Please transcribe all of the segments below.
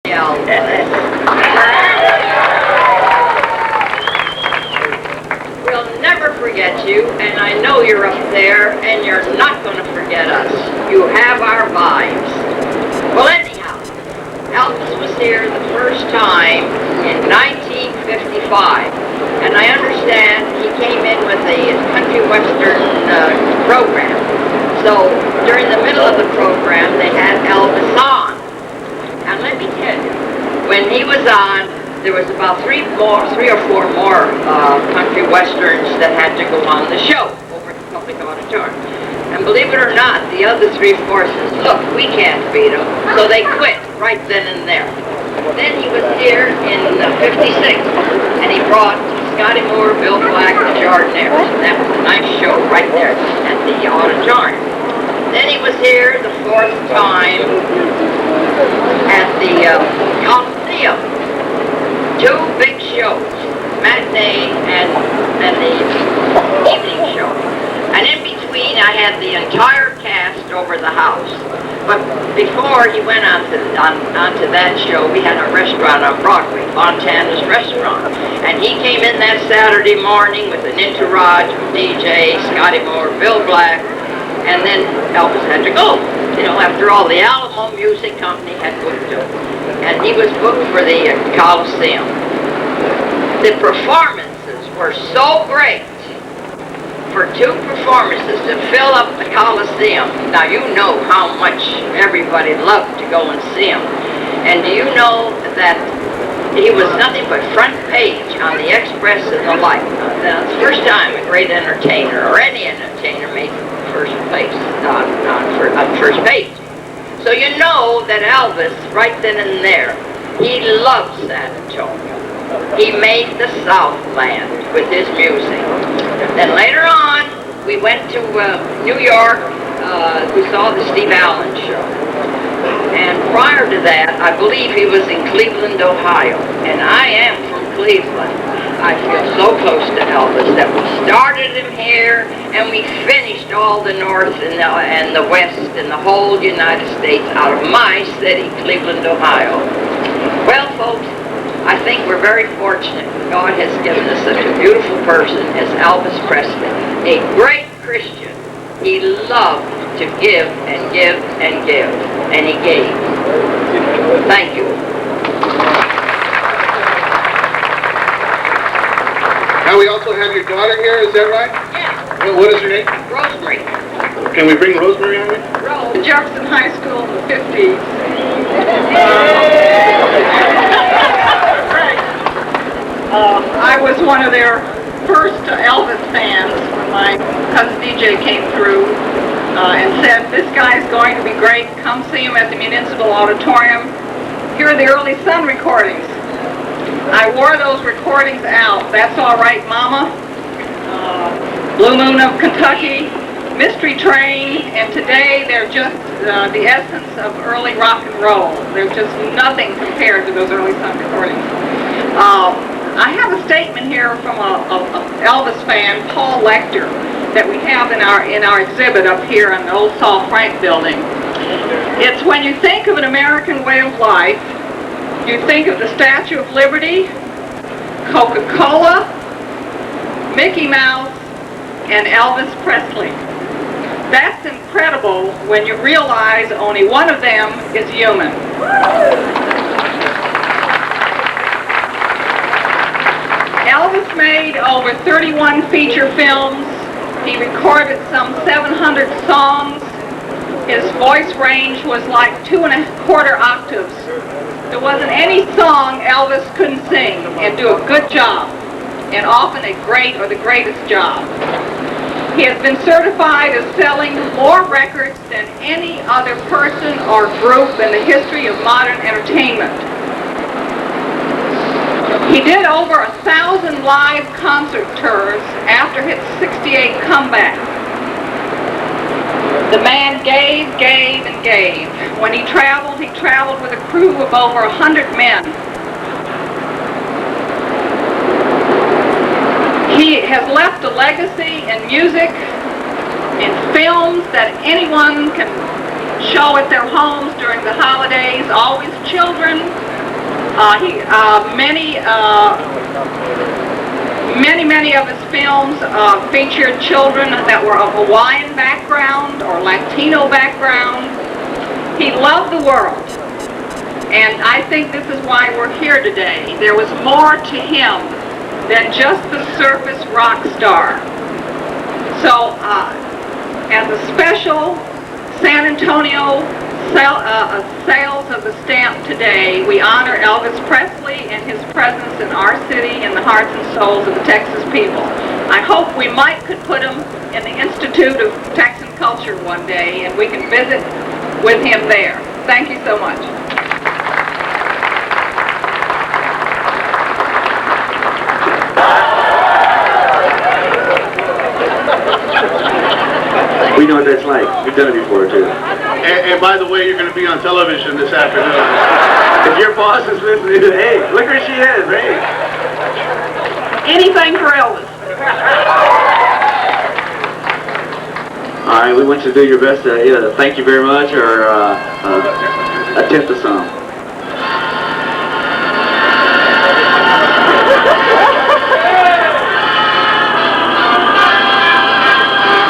We'll never forget you, and I know you're up there, and you're not going to forget us. You have our vibes. Well, anyhow, Elvis was here the first time in 1955, and I understand he came in with a country western program. So during the middle of the program, they had Elvis on. And let me tell you, when he was on, there was about three or four more country westerns that had to go on the show over at the Public Auditorium. And believe it or not, the other three forces, look, we can't beat them. So they quit right then and there. Then he was here in '56, and he brought Scotty Moore, Bill Black, and the Jordanaires. And that was a nice show right there at the auditorium. Then he was here the fourth time at the Coliseum. Two big shows, matinee and the evening show. And in between, I had the entire cast over the house. But before he went onto that show, we had a restaurant on Broadway, Montana's Restaurant. And he came in that Saturday morning with an entourage of DJ, Scotty Moore, Bill Black, and then Elvis had to go. You know, after all, the Alamo Music Company had booked him. And he was booked for the Coliseum. The performances were so great. For two performances to fill up the Coliseum. Now you know how much everybody loved to go and see him. And do you know that he was nothing but front page on the Express and the Light. That's the first time a great entertainer or any entertainer made first place on first page. So you know that Elvis, right then and there, he loved San Antonio. He made the Southland with his music. Then later on, we went to New York. We saw the Steve Allen show. And prior to that, I believe he was in Cleveland, Ohio. And I am from Cleveland. I feel so close to Elvis that we started him here and we finished all the North and the West and the whole United States out of my city, Cleveland, Ohio. Well, folks, I think we're very fortunate. God has given us such a beautiful person as Elvis Presley, a great Christian. He loved to give and give and give, and he gave. Thank you. Now we also have your daughter here, is that right? Yeah. What is her name? Rosemary. Can we bring Rosemary on here? Rose. Jefferson High School in the 50s. I was one of their first Elvis fans when my cousin DJ came through and said, this guy's going to be great. Come see him at the Municipal Auditorium. Here are the early Sun recordings. I wore those recordings out. That's All Right, Mama, Blue Moon of Kentucky, Mystery Train, and today they're just the essence of early rock and roll. They're just nothing compared to those early Sun recordings. I have a statement here from a Elvis fan, Paul Lecter, that we have in our exhibit up here in the old Saul Frank building. It's when you think of an American way of life, you think of the Statue of Liberty, Coca-Cola, Mickey Mouse, and Elvis Presley. That's incredible when you realize only one of them is human. Elvis made over 31 feature films. He recorded some 700 songs. His voice range was like 2¼ octaves. There wasn't any song Elvis couldn't sing and do a good job, and often a great or the greatest job. He has been certified as selling more records than any other person or group in the history of modern entertainment. He did over 1,000 live concert tours after his '68 comeback. The man gave, and gave. When he traveled with a crew of over 100 men. He has left a legacy in music, in films that anyone can show at their homes during the holidays, always children, Many of his films featured children that were of Hawaiian background or Latino background. He loved the world, and I think this is why we're here today. There was more to him than just the surface rock star. So, as a special San Antonio sales of the stamp today, we honor Elvis Presley and his presence in our city in the hearts and souls of the Texas people. I hope we could put him in the Institute of Texan Culture one day, and we can visit with him there. Thank you so much. We know what that's like. We've done it before, too. And by the way, you're going to be on television this afternoon. If your boss is listening, hey, look where she is, hey. Anything for Elvis. All right, we want you to do your best to either thank you very much or attempt a song.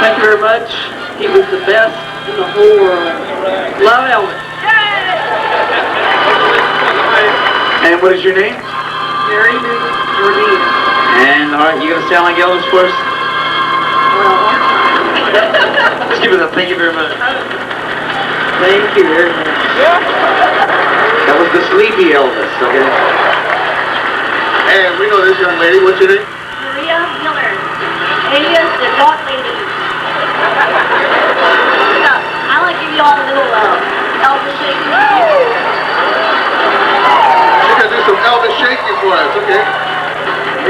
Thank you very much. He was the best in the whole world. Love Elvis. And what is your name? Mary Jordan. And all right, you gonna sound like Elvis for us? Just give us a thank you very much. Thank you very much. That was the sleepy Elvis, okay? And we know this young lady. What's your name? Maria Miller, alias the Dog Lady. I want to give you all a little Elvis shaking. She's going to do some Elvis shaking for us, okay?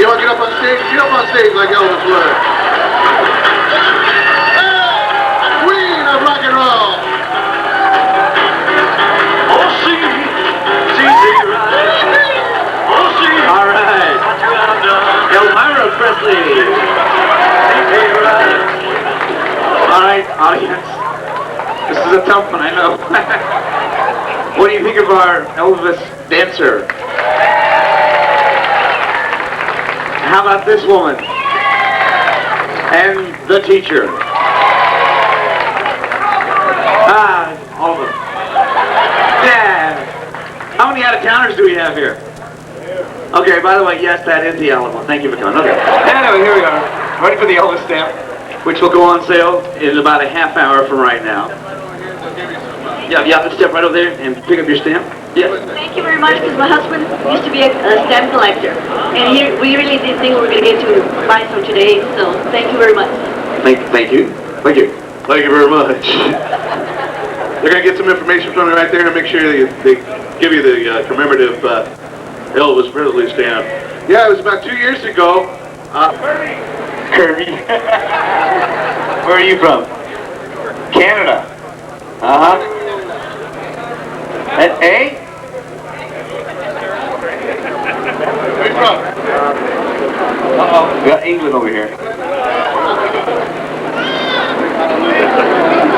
You want to get up on stage? Get up on stage like Elvis would. Queen of rock and roll. Oh, see, all right. Elvira Presley. All right, audience. This is a tough one, I know. What do you think of our Elvis dancer? How about this woman? And the teacher. All of them. Yeah. How many out-of-towners do we have here? Okay, by the way, yes, that is the Alamo. Thank you for coming. Okay. Anyway, here we are. Ready for the Elvis stamp, which will go on sale in about a half hour from right now. Yeah, step right over there and pick up your stamp. Yeah. Thank you very much, because my husband used to be a stamp collector, and we really did think we were going to get to buy some today, so thank you very much. Thank you. Thank you very much. They're going to get some information from you right there and make sure they give you the commemorative Elvis Presley stamp. Yeah, it was about 2 years ago. Kirby. Where are you from? Canada. Uh-huh. And A? Where you from? Uh-oh. We got England over here.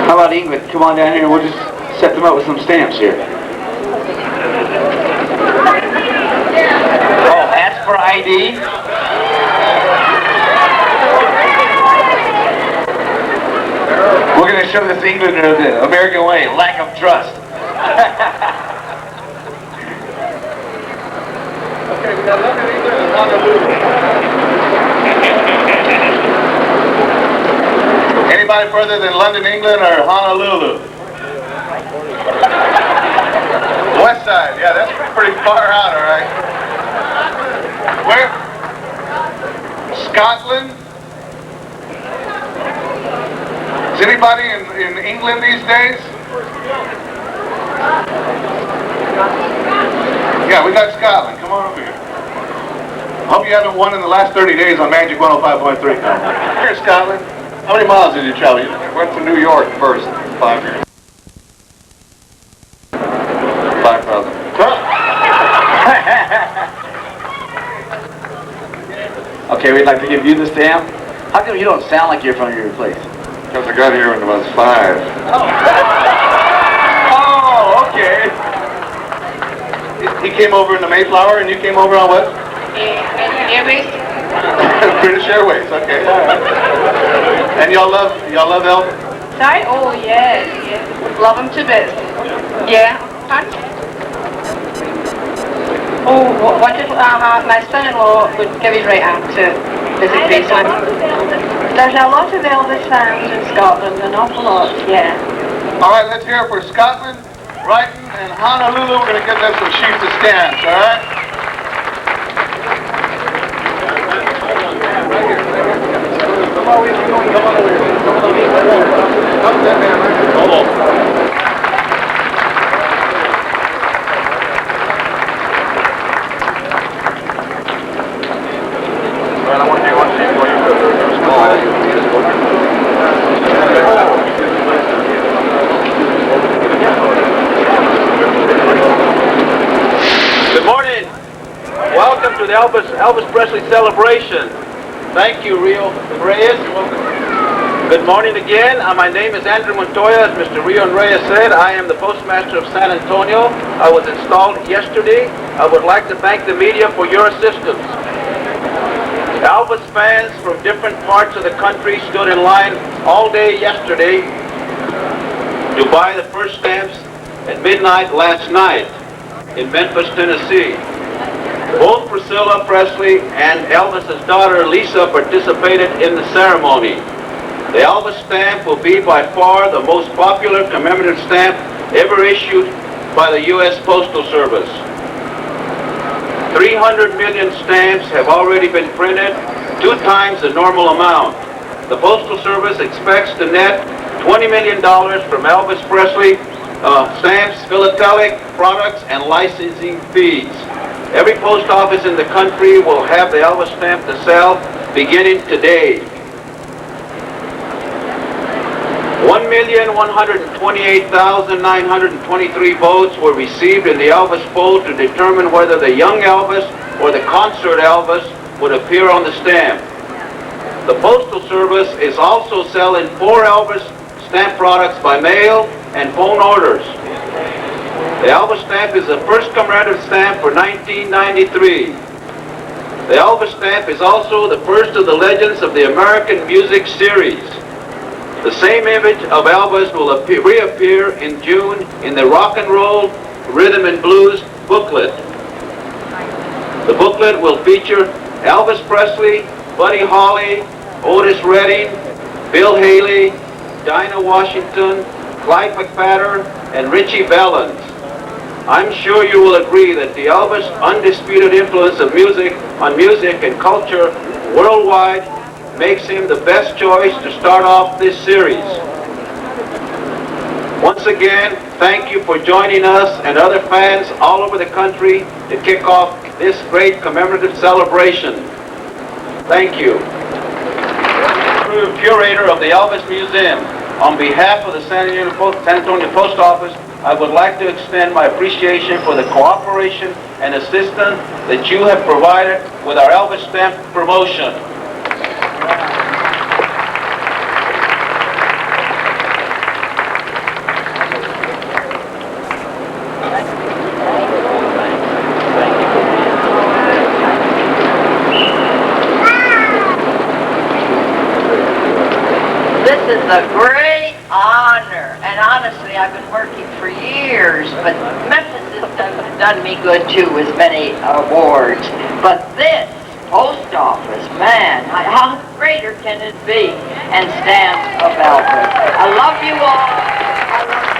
How about England? Come on down here and we'll just set them up with some stamps here. Oh, ask for ID? We're going to show this Englander the American way, lack of trust. Okay, we got London, England, and Honolulu. Anybody further than London, England, or Honolulu? West side, yeah, that's pretty far out, all right. Where? Scotland? Is anybody in England these days? Yeah, we got Scotland. Come on over here. Hope you haven't won in the last 30 days on Magic 105.3. Here's Scotland. How many miles did you travel? You went to New York first, 5 years. 5,000. Okay, we'd like to give you the stamp. How come you don't sound like you're from your place? Because I got here when I was 5. Oh, okay. He came over in the Mayflower, and you came over on what? Airways? British Airways. Okay. And y'all love Elvis? Sorry? Oh, yes, yes. Love him to bits. Yeah. Pardon? Oh, what if my son-in-law would give his right arm to visit Graceland? There's a lot of Elvis fans in Scotland, an awful lot, yeah. All right, let's hear it for Scotland, Brighton, and Honolulu. We're going to give them some shoes to stand, all right? Good morning. Welcome to the Elvis Presley celebration. Thank you, Rio Reyes. Good morning again. My name is Andrew Montoya. As Mr. Rio Reyes said, I am the postmaster of San Antonio. I was installed yesterday. I would like to thank the media for your assistance. Elvis fans from different parts of the country stood in line all day yesterday to buy the first stamps at midnight last night in Memphis, Tennessee. Both Priscilla Presley and Elvis's daughter Lisa participated in the ceremony. The Elvis stamp will be by far the most popular commemorative stamp ever issued by the U.S. Postal Service. 300 million stamps have already been printed, 2 times the normal amount. The Postal Service expects to net $20 million from Elvis Presley stamps, philatelic products, and licensing fees. Every post office in the country will have the Elvis stamp to sell beginning today. 1,128,923 votes were received in the Elvis poll to determine whether the young Elvis or the concert Elvis would appear on the stamp. The Postal Service is also selling 4 Elvis stamp products by mail and phone orders. The Elvis stamp is the first commemorative stamp for 1993. The Elvis stamp is also the first of the Legends of the American Music series. The same image of Elvis will reappear in June in the Rock and Roll, Rhythm and Blues booklet. The booklet will feature Elvis Presley, Buddy Holly, Otis Redding, Bill Haley, Dinah Washington, Clyde McPhatter, and Richie Valens. I'm sure you will agree that the Elvis' undisputed influence of music on music and culture worldwide makes him the best choice to start off this series. Once again, thank you for joining us and other fans all over the country to kick off this great commemorative celebration. Thank you. Curator of the Elvis Museum, on behalf of the San Antonio Post Office, I would like to extend my appreciation for the cooperation and assistance that you have provided with our Elvis stamp promotion. This is a great honor, and honestly, I've been working for years, but Memphis has done me good too with many awards. But this post office, man, how greater can it be? And stamps of Elvis. I love you all. I love you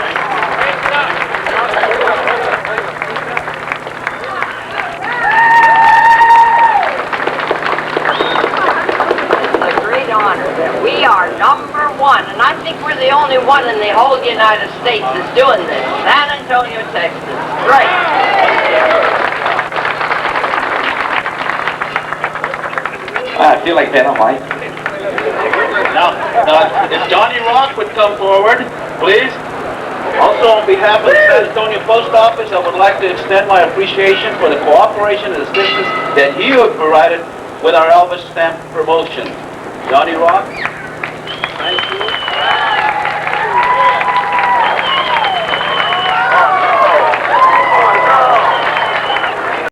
honor that we are number 1, and I think we're the only one in the whole United States that's doing this. San Antonio, Texas. Great. I feel like that, Mike. Now, if Johnny Rock would come forward, please. Also, on behalf of the San Antonio Post Office, I would like to extend my appreciation for the cooperation and assistance that you have provided with our Elvis stamp promotion. Johnny Rock, thank you.